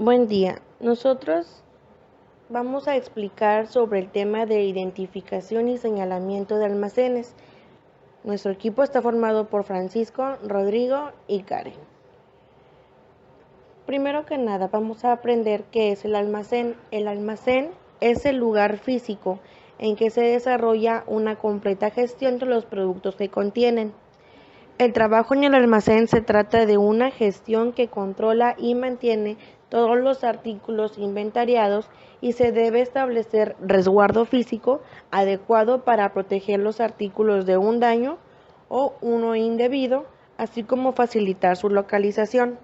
Buen día. Nosotros vamos a explicar sobre el tema de identificación y señalamiento de almacenes. Nuestro equipo está formado por Francisco, Rodrigo y Karen. Primero que nada, vamos a aprender qué es el almacén. El almacén es el lugar físico en que se desarrolla una completa gestión de los productos que contienen. El trabajo en el almacén se trata de una gestión que controla y mantiene todos los artículos inventariados y se debe establecer resguardo físico adecuado para proteger los artículos de un daño o uno indebido, así como facilitar su localización.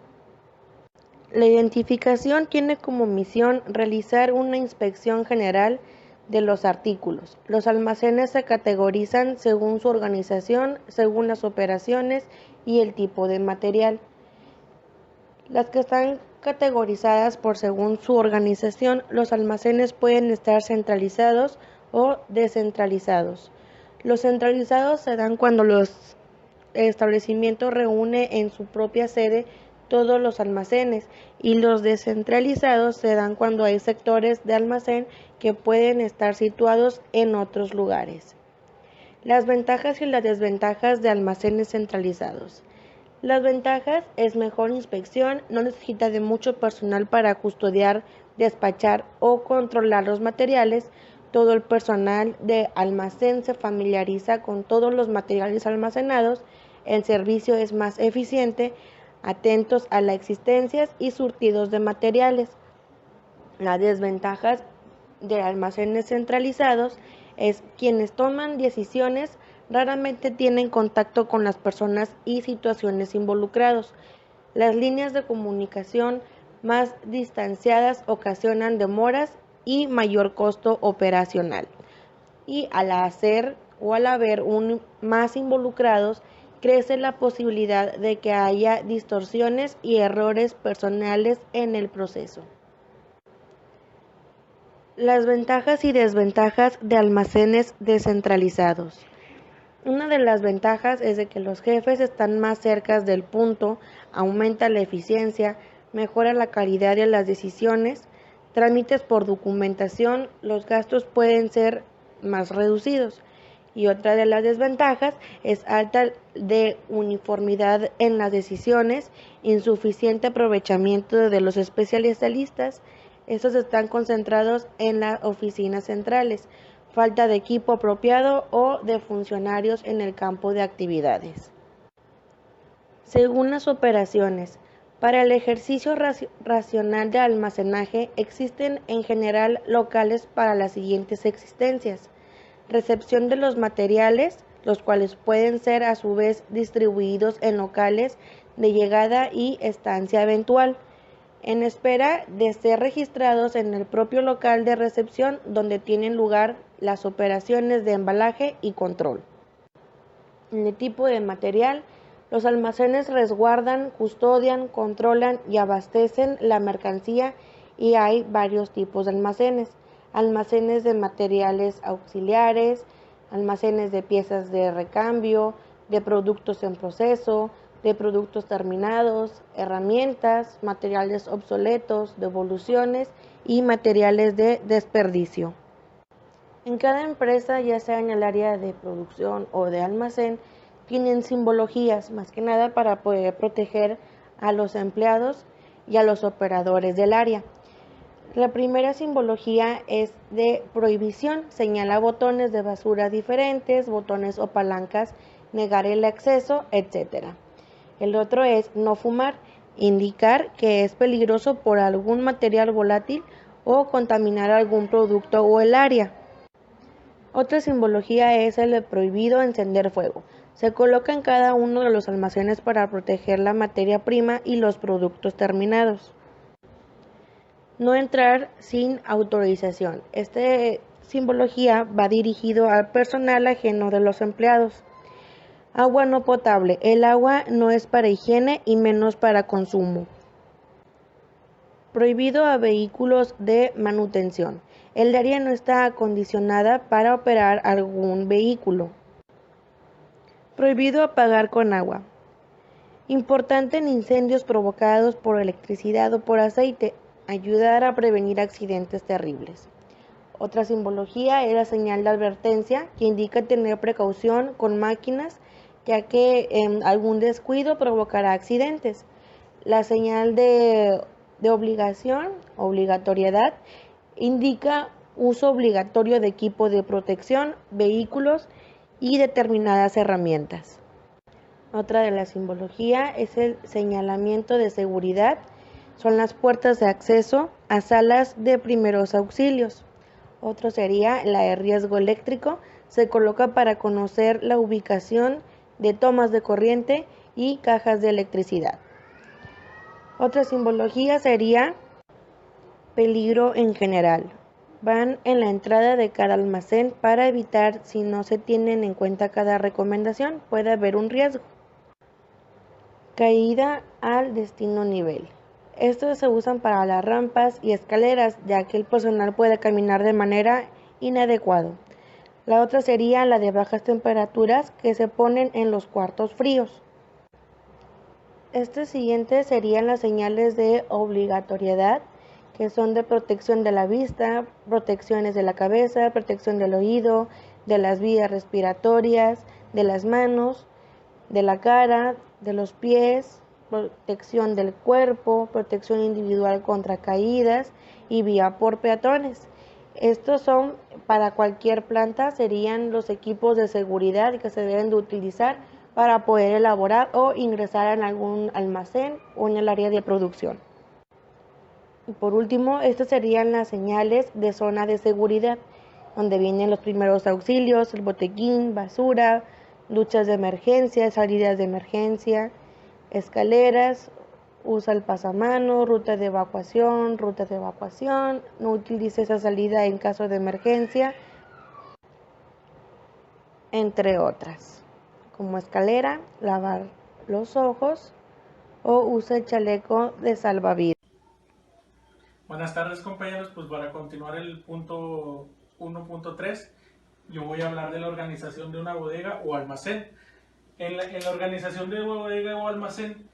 La identificación tiene como misión realizar una inspección general de los artículos. Los almacenes se categorizan según su organización, según las operaciones y el tipo de material. Las que están categorizadas por según su organización, los almacenes pueden estar centralizados o descentralizados. Los centralizados se dan cuando el establecimiento reúne en su propia sede todos los almacenes, y los descentralizados se dan cuando hay sectores de almacén que pueden estar situados en otros lugares. Las ventajas y las desventajas de almacenes centralizados. Las ventajas es mejor inspección, no necesita de mucho personal para custodiar, despachar o controlar los materiales. Todo el personal de almacén se familiariza con todos los materiales almacenados. El servicio es más eficiente, atentos a las existencias y surtidos de materiales. Las desventajas de almacenes centralizados es quienes toman decisiones raramente tienen contacto con las personas y situaciones involucrados. Las líneas de comunicación más distanciadas ocasionan demoras y mayor costo operacional. Y al haber más involucrados, crece la posibilidad de que haya distorsiones y errores personales en el proceso. Las ventajas y desventajas de almacenes descentralizados. Una de las ventajas es de que los jefes están más cerca del punto, aumenta la eficiencia, mejora la calidad de las decisiones, trámites por documentación, los gastos pueden ser más reducidos. Y otra de las desventajas es alta de uniformidad en las decisiones, insuficiente aprovechamiento de los especialistas. Estos están concentrados en las oficinas centrales, falta de equipo apropiado o de funcionarios en el campo de actividades. Según las operaciones, para el ejercicio racional de almacenaje existen en general locales para las siguientes existencias: recepción de los materiales, los cuales pueden ser a su vez distribuidos en locales de llegada y estancia eventual, en espera de ser registrados en el propio local de recepción donde tienen lugar las operaciones de embalaje y control. En el tipo de material, los almacenes resguardan, custodian, controlan y abastecen la mercancía, y hay varios tipos de almacenes: almacenes de materiales auxiliares, almacenes de piezas de recambio, de productos en proceso, de productos terminados, herramientas, materiales obsoletos, devoluciones y materiales de desperdicio. En cada empresa, ya sea en el área de producción o de almacén, tienen simbologías, más que nada para poder proteger a los empleados y a los operadores del área. La primera simbología es de prohibición, señala botones de basura diferentes, botones o palancas, negar el acceso, etc. El otro es no fumar, indicar que es peligroso por algún material volátil o contaminar algún producto o el área. Otra simbología es el de prohibido encender fuego. Se coloca en cada uno de los almacenes para proteger la materia prima y los productos terminados. No entrar sin autorización. Esta simbología va dirigido al personal ajeno de los empleados. Agua no potable. El agua no es para higiene y menos para consumo. Prohibido a vehículos de manutención. El área no está acondicionada para operar algún vehículo. Prohibido apagar con agua. Importante en incendios provocados por electricidad o por aceite. ayudar a prevenir accidentes terribles. Otra simbología es la señal de advertencia, que indica tener precaución con máquinas, ya que algún descuido provocará accidentes. La señal de obligación, obligatoriedad, indica uso obligatorio de equipo de protección, vehículos y determinadas herramientas. Otra de la simbología es el señalamiento de seguridad. Son las puertas de acceso a salas de primeros auxilios. Otro sería la de riesgo eléctrico. Se coloca para conocer la ubicación de tomas de corriente y cajas de electricidad. Otra simbología sería peligro en general. Van en la entrada de cada almacén para evitar, si no se tienen en cuenta cada recomendación, puede haber un riesgo. Caída al destino nivel. Estos se usan para las rampas y escaleras, ya que el personal puede caminar de manera inadecuada. La otra sería la de bajas temperaturas, que se ponen en los cuartos fríos. Estas siguientes serían las señales de obligatoriedad, que son de protección de la vista, protecciones de la cabeza, protección del oído, de las vías respiratorias, de las manos, de la cara, de los pies, protección del cuerpo, protección individual contra caídas y vía por peatones. Estos son para cualquier planta, serían los equipos de seguridad que se deben de utilizar para poder elaborar o ingresar en algún almacén o en el área de producción. Y por último, estas serían las señales de zona de seguridad, donde vienen los primeros auxilios, el botequín, basura, duchas de emergencia, salidas de emergencia, escaleras, usa el pasamano, ruta de evacuación, no utilice esa salida en caso de emergencia, entre otras, como escalera, lavar los ojos o usa el chaleco de salvavidas. Buenas tardes, compañeros, pues para continuar el punto 1.3, yo voy a hablar de la organización de una bodega o almacén. En la organización de bodega o almacén,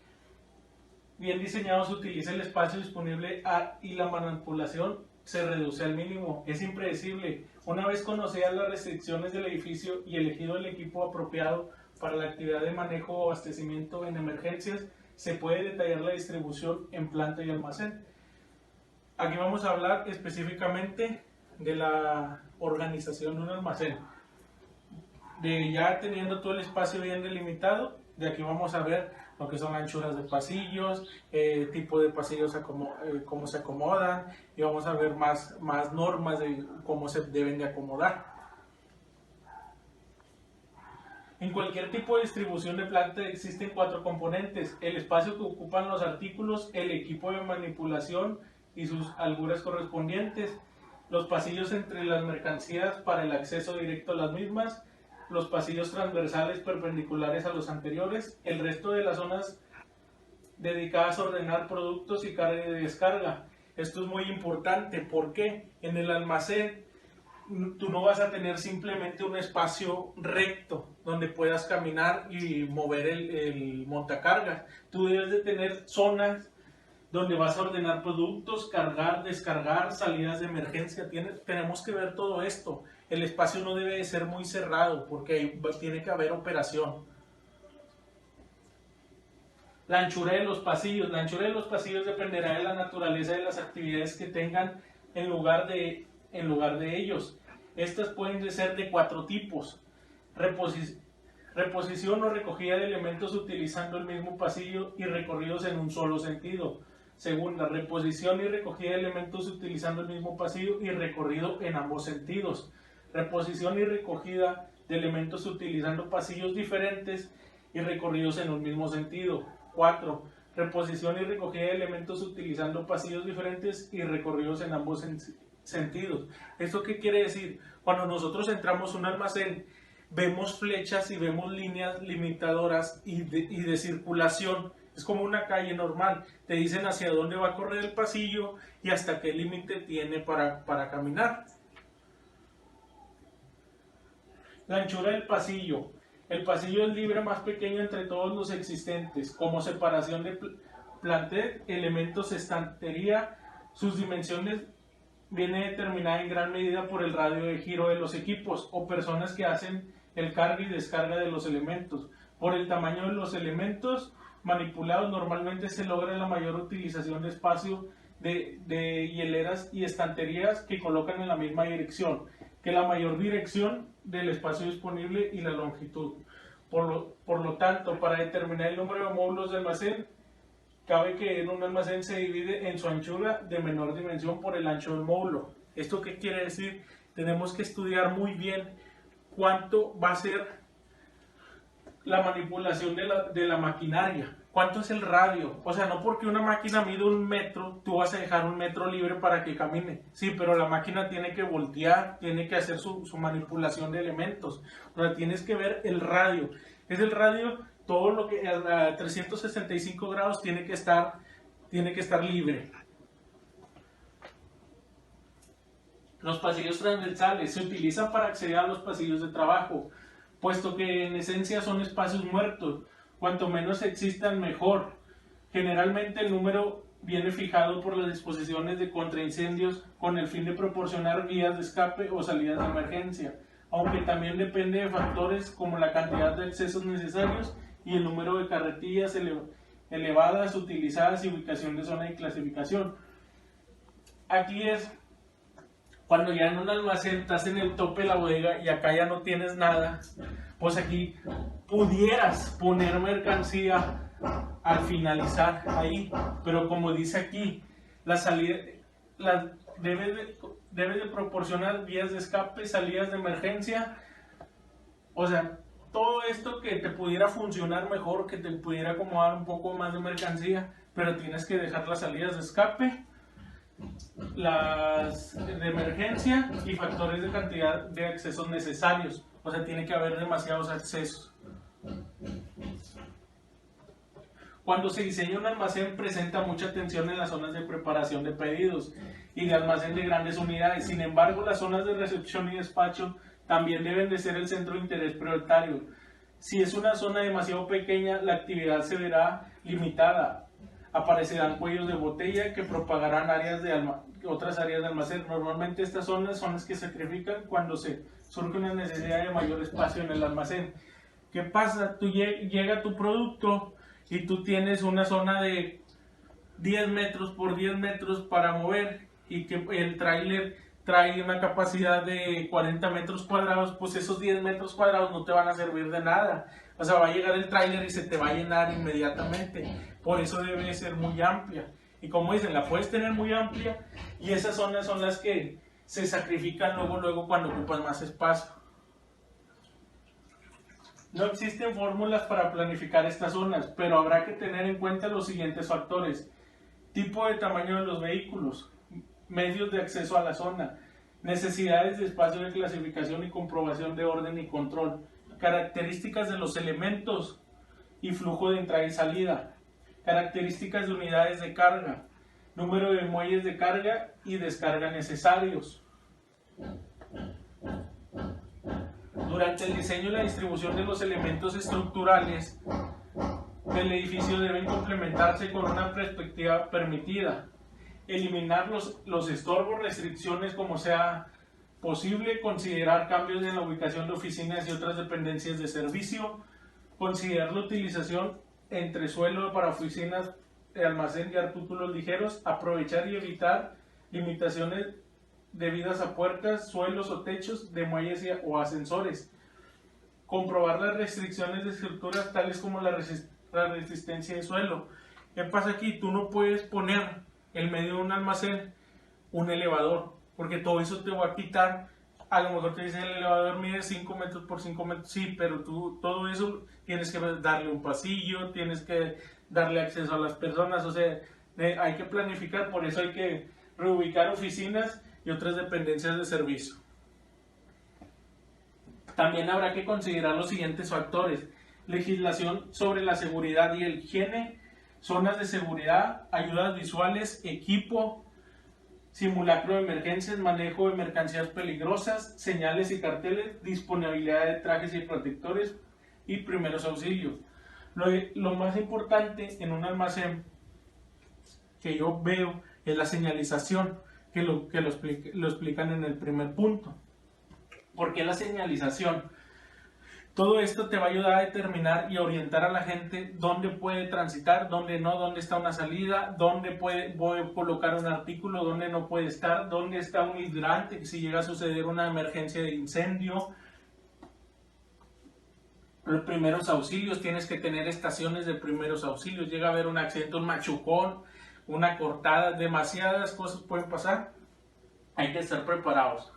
bien diseñado, se utiliza el espacio disponible y la manipulación se reduce al mínimo. Es impredecible. Una vez conocidas las restricciones del edificio y elegido el equipo apropiado para la actividad de manejo o abastecimiento en emergencias, se puede detallar la distribución en planta y almacén. Aquí vamos a hablar específicamente de la organización de un almacén. De ya teniendo todo el espacio bien delimitado, de aquí vamos a ver lo que son anchuras de pasillos, tipo de pasillos, cómo se acomodan, y vamos a ver más normas de cómo se deben de acomodar. En cualquier tipo de distribución de planta existen 4 componentes: el espacio que ocupan los artículos, el equipo de manipulación y sus alturas correspondientes, los pasillos entre las mercancías para el acceso directo a las mismas, los pasillos transversales perpendiculares a los anteriores, el resto de las zonas dedicadas a ordenar productos y carga y descarga. Esto es muy importante porque en el almacén tú no vas a tener simplemente un espacio recto donde puedas caminar y mover el montacargas. Tú debes de tener zonas donde vas a ordenar productos, cargar, descargar, salidas de emergencia. Tenemos que ver todo esto. El espacio no debe de ser muy cerrado porque tiene que haber operación. La anchura de los pasillos. La anchura de los pasillos dependerá de la naturaleza de las actividades que tengan en lugar de ellos. Estas pueden ser de 4 tipos. Reposición o recogida de elementos utilizando el mismo pasillo y recorridos en un solo sentido. Segunda, reposición y recogida de elementos utilizando el mismo pasillo y recorrido en ambos sentidos. Reposición y recogida de elementos utilizando pasillos diferentes y recorridos en un mismo sentido. 4. Reposición y recogida de elementos utilizando pasillos diferentes y recorridos en ambos sentidos. ¿Esto qué quiere decir? Cuando nosotros entramos a un almacén, vemos flechas y vemos líneas limitadoras y de circulación. Es como una calle normal, te dicen hacia dónde va a correr el pasillo y hasta qué límite tiene para caminar. La anchura del pasillo. El pasillo es libre más pequeño entre todos los existentes, como separación de plantel, elementos, estantería, Sus dimensiones viene determinada en gran medida por el radio de giro de los equipos o personas que hacen el carga y descarga de los elementos. Por el tamaño de los elementos manipulados normalmente se logra la mayor utilización de espacio de hieleras y estanterías que colocan en la misma dirección, que la mayor dirección del espacio disponible y la longitud. Por lo tanto, para determinar el número de módulos de almacén, cabe que en un almacén se divide en su anchura de menor dimensión por el ancho del módulo. ¿Esto qué quiere decir? Tenemos que estudiar muy bien cuánto va a ser la manipulación de la maquinaria. ¿Cuánto es el radio? O sea, no porque una máquina mide 1 metro, tú vas a dejar 1 metro libre para que camine. Sí, pero la máquina tiene que voltear, tiene que hacer su manipulación de elementos. O sea, tienes que ver el radio. Es el radio, todo lo que a 365 grados tiene que estar libre. Los pasillos transversales se utilizan para acceder a los pasillos de trabajo, puesto que en esencia son espacios muertos. Cuanto menos existan, mejor. Generalmente el número viene fijado por las disposiciones de contraincendios con el fin de proporcionar vías de escape o salidas de emergencia, aunque también depende de factores como la cantidad de accesos necesarios y el número de carretillas elevadas utilizadas y ubicación de zona de clasificación. Aquí es cuando ya en un almacén estás en el tope de la bodega y acá ya no tienes nada, pues aquí pudieras poner mercancía al finalizar ahí, pero como dice aquí, la salida debe de proporcionar vías de escape, salidas de emergencia, o sea, todo esto que te pudiera funcionar mejor, que te pudiera acomodar un poco más de mercancía, pero tienes que dejar las salidas de escape, las de emergencia y factores de cantidad de accesos necesarios. O sea, tiene que haber demasiados accesos. Cuando se diseña un almacén, presenta mucha atención en las zonas de preparación de pedidos y de almacén de grandes unidades. Sin embargo, las zonas de recepción y despacho también deben de ser el centro de interés prioritario. Si es una zona demasiado pequeña, la actividad se verá limitada. Aparecerán cuellos de botella que propagarán otras áreas de almacén. Normalmente estas zonas son las que se sacrifican cuando se surge una necesidad de mayor espacio en el almacén. ¿Qué pasa? Llega tu producto y tú tienes una zona de 10 metros por 10 metros para mover y que el tráiler trae una capacidad de 40 metros cuadrados, pues esos 10 metros cuadrados no te van a servir de nada. O sea, va a llegar el tráiler y se te va a llenar inmediatamente. Por eso debe ser muy amplia. Y como dicen, la puedes tener muy amplia y esas zonas son las que se sacrifican luego cuando ocupas más espacio. No existen fórmulas para planificar estas zonas, pero habrá que tener en cuenta los siguientes factores: tipo de tamaño de los vehículos, medios de acceso a la zona, necesidades de espacio de clasificación y comprobación de orden y control, características de los elementos y flujo de entrada y salida, características de unidades de carga, número de muelles de carga y descarga necesarios. Durante el diseño y la distribución de los elementos estructurales del edificio deben complementarse con una perspectiva permitida. Eliminar los estorbos, restricciones como sea posible, considerar cambios en la ubicación de oficinas y otras dependencias de servicio, considerar la utilización entre suelo para oficinas, almacén y artículos ligeros, aprovechar y evitar limitaciones debidas a puertas, suelos o techos de muelles o ascensores. Comprobar las restricciones de estructuras tales como la resistencia de suelo. ¿Qué pasa aquí? Tú no puedes poner en medio de un almacén un elevador, porque todo eso te va a quitar. A lo mejor te dicen el elevador mide 5 metros por 5 metros, sí, pero tú todo eso tienes que darle un pasillo, tienes que darle acceso a las personas, o sea, hay que planificar, por eso hay que reubicar oficinas y otras dependencias de servicio. También habrá que considerar los siguientes factores: legislación sobre la seguridad y el higiene, zonas de seguridad, ayudas visuales, equipo, simulacro de emergencias, manejo de mercancías peligrosas, señales y carteles, disponibilidad de trajes y protectores y primeros auxilios. Lo más importante en un almacén que yo veo es la señalización, que lo explican en el primer punto. ¿Por qué la señalización? Todo esto te va a ayudar a determinar y orientar a la gente dónde puede transitar, dónde no, dónde está una salida, dónde voy a colocar un artículo, dónde no puede estar, dónde está un hidrante si llega a suceder una emergencia de incendio. Los primeros auxilios, tienes que tener estaciones de primeros auxilios. Llega a haber un accidente, un machucón, una cortada, demasiadas cosas pueden pasar. Hay que estar preparados.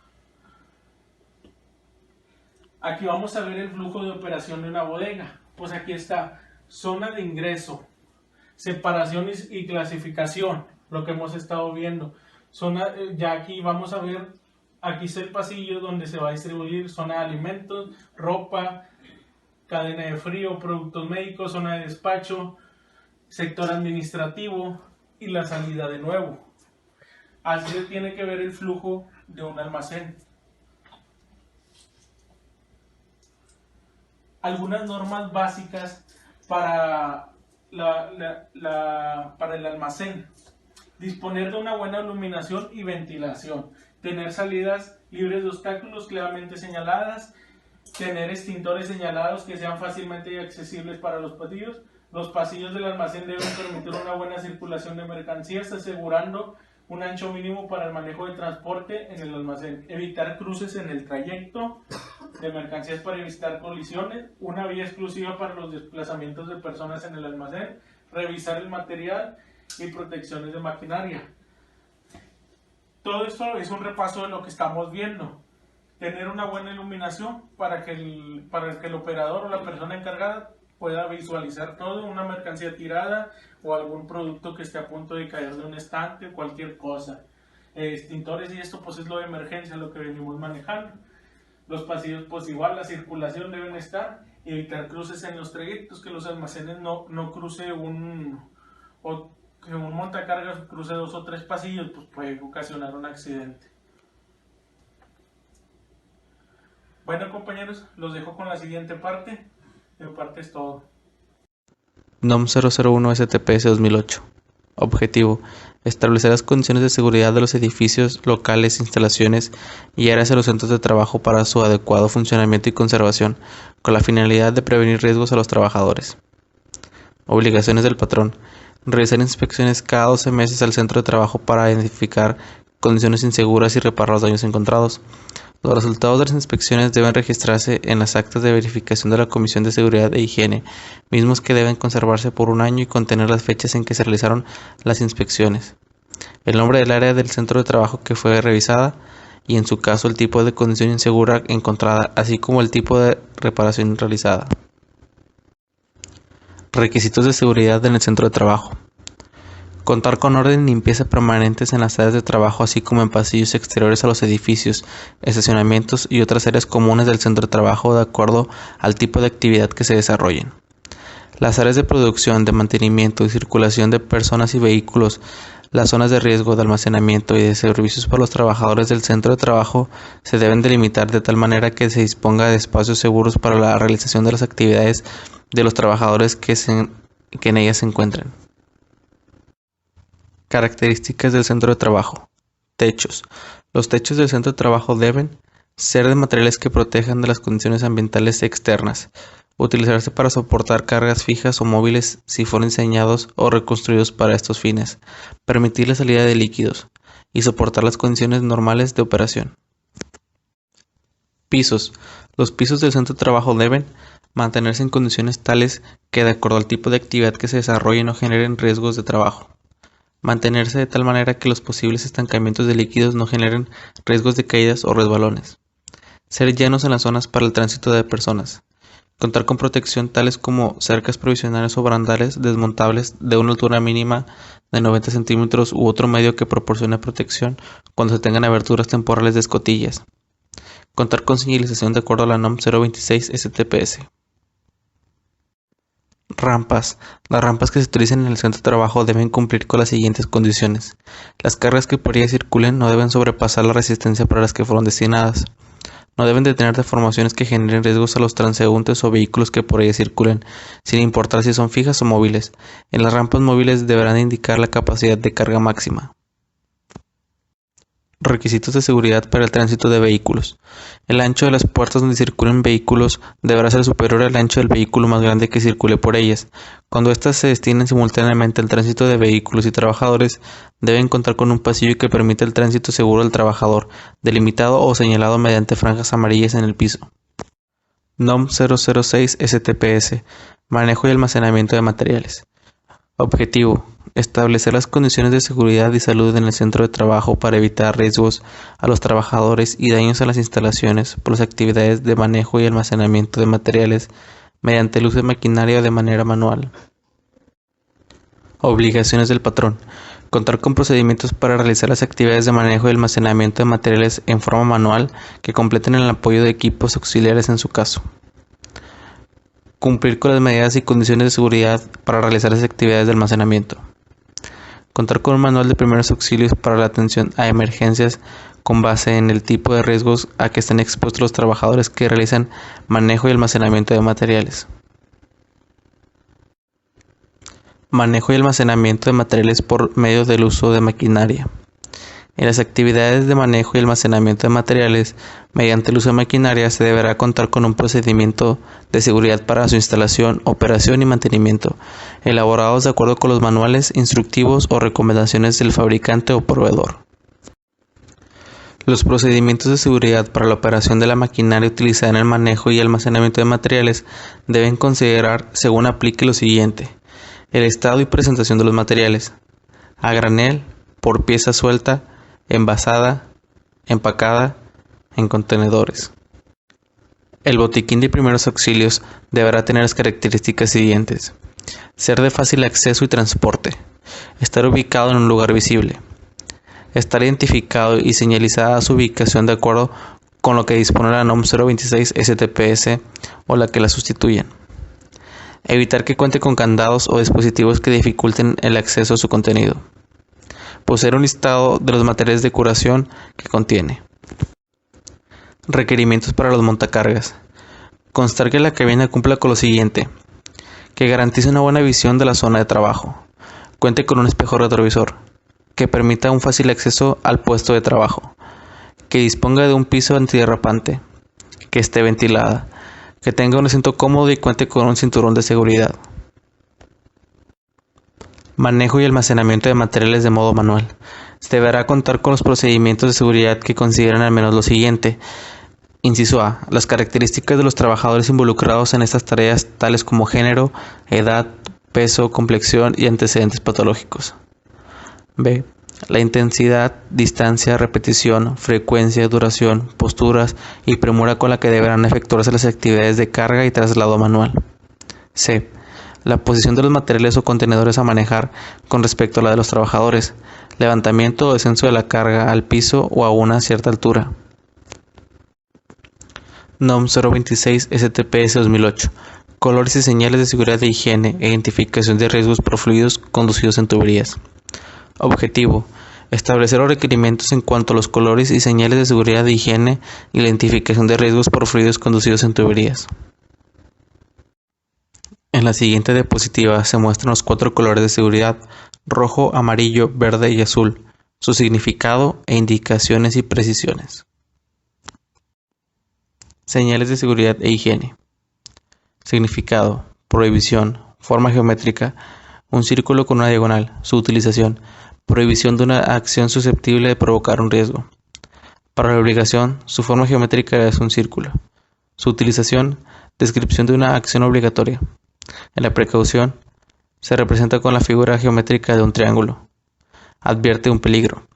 Aquí vamos a ver el flujo de operación de una bodega. Pues aquí está, zona de ingreso, separación y clasificación, lo que hemos estado viendo. Ya aquí vamos a ver, aquí está el pasillo donde se va a distribuir zona de alimentos, ropa, cadena de frío, productos médicos, zona de despacho, sector administrativo y la salida de nuevo. Así se tiene que ver el flujo de un almacén. Algunas normas básicas para para el almacén: disponer de una buena iluminación y ventilación, tener salidas libres de obstáculos claramente señaladas, tener extintores señalados que sean fácilmente accesibles para los pasillos. Los pasillos del almacén deben permitir una buena circulación de mercancías, asegurando un ancho mínimo para el manejo de transporte en el almacén. Evitar cruces en el trayecto de mercancías para evitar colisiones. Una vía exclusiva para los desplazamientos de personas en el almacén. Revisar el material y protecciones de maquinaria. Todo esto es un repaso de lo que estamos viendo. Tener una buena iluminación para que el operador o la persona encargada pueda visualizar todo, una mercancía tirada o algún producto que esté a punto de caer de un estante, cualquier cosa. Extintores y esto pues es lo de emergencia, lo que venimos manejando. Los pasillos pues igual, la circulación deben estar, y evitar cruces en los trayectos, que los almacenes no cruce que un montacargas cruce 2 o 3 pasillos, pues puede ocasionar un accidente. Bueno compañeros, los dejo con la siguiente parte. De mi parte es todo. NOM 001 STPS 2008. Objetivo: establecer las condiciones de seguridad de los edificios, locales, instalaciones y áreas de los centros de trabajo para su adecuado funcionamiento y conservación, con la finalidad de prevenir riesgos a los trabajadores. Obligaciones del patrón: realizar inspecciones cada 12 meses al centro de trabajo para identificar condiciones inseguras y reparar los daños encontrados. Los resultados de las inspecciones deben registrarse en las actas de verificación de la Comisión de Seguridad e Higiene, mismos que deben conservarse por 1 año y contener las fechas en que se realizaron las inspecciones, el nombre del área del centro de trabajo que fue revisada y, en su caso, el tipo de condición insegura encontrada, así como el tipo de reparación realizada. Requisitos de seguridad en el centro de trabajo: contar con orden y limpieza permanentes en las áreas de trabajo, así como en pasillos exteriores a los edificios, estacionamientos y otras áreas comunes del centro de trabajo de acuerdo al tipo de actividad que se desarrollen. Las áreas de producción, de mantenimiento y circulación de personas y vehículos, las zonas de riesgo, de almacenamiento y de servicios para los trabajadores del centro de trabajo se deben delimitar de tal manera que se disponga de espacios seguros para la realización de las actividades de los trabajadores que en ellas se encuentren. Características del centro de trabajo. Techos. Los techos del centro de trabajo deben ser de materiales que protejan de las condiciones ambientales externas, utilizarse para soportar cargas fijas o móviles si fueron diseñados o reconstruidos para estos fines, permitir la salida de líquidos y soportar las condiciones normales de operación. Pisos. Los pisos del centro de trabajo deben mantenerse en condiciones tales que, de acuerdo al tipo de actividad que se desarrolle, no generen riesgos de trabajo. Mantenerse de tal manera que los posibles estancamientos de líquidos no generen riesgos de caídas o resbalones. Ser llanos en las zonas para el tránsito de personas. Contar con protección tales como cercas provisionales o barandales desmontables de una altura mínima de 90 centímetros u otro medio que proporcione protección cuando se tengan aberturas temporales de escotillas. Contar con señalización de acuerdo a la NOM 026 STPS. Rampas. Las rampas que se utilicen en el centro de trabajo deben cumplir con las siguientes condiciones. Las cargas que por ellas circulen no deben sobrepasar la resistencia para las que fueron destinadas. No deben de tener deformaciones que generen riesgos a los transeúntes o vehículos que por ellas circulen, sin importar si son fijas o móviles. En las rampas móviles deberán indicar la capacidad de carga máxima. Requisitos de seguridad para el tránsito de vehículos. El ancho de las puertas donde circulen vehículos deberá ser superior al ancho del vehículo más grande que circule por ellas. Cuando éstas se destinen simultáneamente al tránsito de vehículos y trabajadores, deben contar con un pasillo que permita el tránsito seguro del trabajador, delimitado o señalado mediante franjas amarillas en el piso. NOM 006 STPS. Manejo y almacenamiento de materiales. Objetivo: establecer las condiciones de seguridad y salud en el centro de trabajo para evitar riesgos a los trabajadores y daños a las instalaciones por las actividades de manejo y almacenamiento de materiales mediante el uso de maquinaria o de manera manual. Obligaciones del patrón: contar con procedimientos para realizar las actividades de manejo y almacenamiento de materiales en forma manual que completen el apoyo de equipos auxiliares en su caso. Cumplir con las medidas y condiciones de seguridad para realizar las actividades de almacenamiento. Contar con un manual de primeros auxilios para la atención a emergencias con base en el tipo de riesgos a que estén expuestos los trabajadores que realizan manejo y almacenamiento de materiales. Manejo y almacenamiento de materiales por medio del uso de maquinaria. En las actividades de manejo y almacenamiento de materiales, mediante el uso de maquinaria, se deberá contar con un procedimiento de seguridad para su instalación, operación y mantenimiento, elaborados de acuerdo con los manuales, instructivos o recomendaciones del fabricante o proveedor. Los procedimientos de seguridad para la operación de la maquinaria utilizada en el manejo y almacenamiento de materiales deben considerar, según aplique, lo siguiente: el estado y presentación de los materiales, a granel, por pieza suelta, envasada, empacada, en contenedores. El botiquín de primeros auxilios deberá tener las características siguientes: ser de fácil acceso y transporte, estar ubicado en un lugar visible, estar identificado y señalizada su ubicación de acuerdo con lo que dispone la NOM 026 STPS o la que la sustituyan. Evitar que cuente con candados o dispositivos que dificulten el acceso a su contenido. Poseer un listado de los materiales de curación que contiene. Requerimientos para los montacargas. Constar que la cabina cumpla con lo siguiente: que garantice una buena visión de la zona de trabajo, cuente con un espejo retrovisor, que permita un fácil acceso al puesto de trabajo, que disponga de un piso antiderrapante, que esté ventilada, que tenga un asiento cómodo y cuente con un cinturón de seguridad. Manejo y almacenamiento de materiales de modo manual. Se deberá contar con los procedimientos de seguridad que consideran al menos lo siguiente. Inciso A: las características de los trabajadores involucrados en estas tareas, tales como género, edad, peso, complexión y antecedentes patológicos. B: la intensidad, distancia, repetición, frecuencia, duración, posturas y premura con la que deberán efectuarse las actividades de carga y traslado manual. C: la posición de los materiales o contenedores a manejar con respecto a la de los trabajadores, levantamiento o descenso de la carga al piso o a una cierta altura. NOM 026 STPS 2008. Colores y señales de seguridad e higiene e identificación de riesgos por fluidos conducidos en tuberías. Objetivo: establecer los requerimientos en cuanto a los colores y señales de seguridad e higiene y la identificación de riesgos por fluidos conducidos en tuberías. En la siguiente diapositiva se muestran los 4 colores de seguridad: rojo, amarillo, verde y azul, su significado e indicaciones y precisiones. Señales de seguridad e higiene. Significado: prohibición, forma geométrica, un círculo con una diagonal. Su utilización: prohibición de una acción susceptible de provocar un riesgo. Para la obligación, su forma geométrica es un círculo. Su utilización: descripción de una acción obligatoria. En la precaución, se representa con la figura geométrica de un triángulo. Advierte un peligro.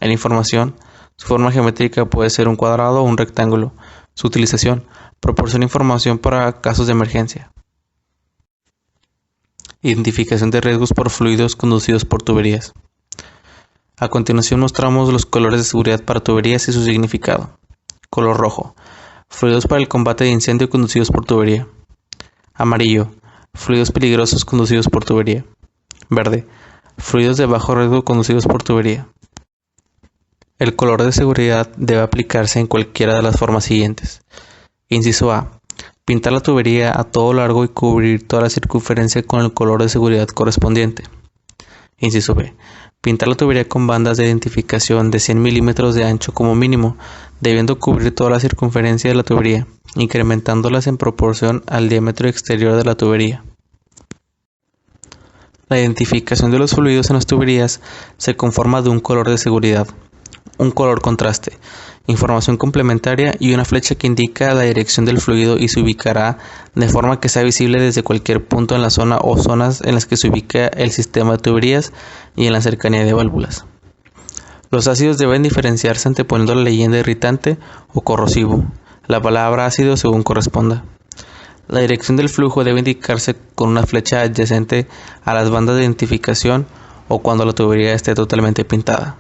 En la información, su forma geométrica puede ser un cuadrado o un rectángulo. Su utilización: proporciona información para casos de emergencia. Identificación de riesgos por fluidos conducidos por tuberías. A continuación mostramos los colores de seguridad para tuberías y su significado. Color rojo: fluidos para el combate de incendio conducidos por tubería. Amarillo: fluidos peligrosos conducidos por tubería. Verde: fluidos de bajo riesgo conducidos por tubería. El color de seguridad debe aplicarse en cualquiera de las formas siguientes. Inciso A: pintar la tubería a todo largo y cubrir toda la circunferencia con el color de seguridad correspondiente. Inciso B. Pintar la tubería con bandas de identificación de 100 milímetros de ancho como mínimo, debiendo cubrir toda la circunferencia de la tubería, incrementándolas en proporción al diámetro exterior de la tubería. La identificación de los fluidos en las tuberías se conforma de un color de seguridad, un color contraste, información complementaria y una flecha que indica la dirección del fluido y se ubicará de forma que sea visible desde cualquier punto en la zona o zonas en las que se ubica el sistema de tuberías y en la cercanía de válvulas. Los ácidos deben diferenciarse anteponiendo la leyenda irritante o corrosivo, la palabra ácido según corresponda. La dirección del flujo debe indicarse con una flecha adyacente a las bandas de identificación o cuando la tubería esté totalmente pintada.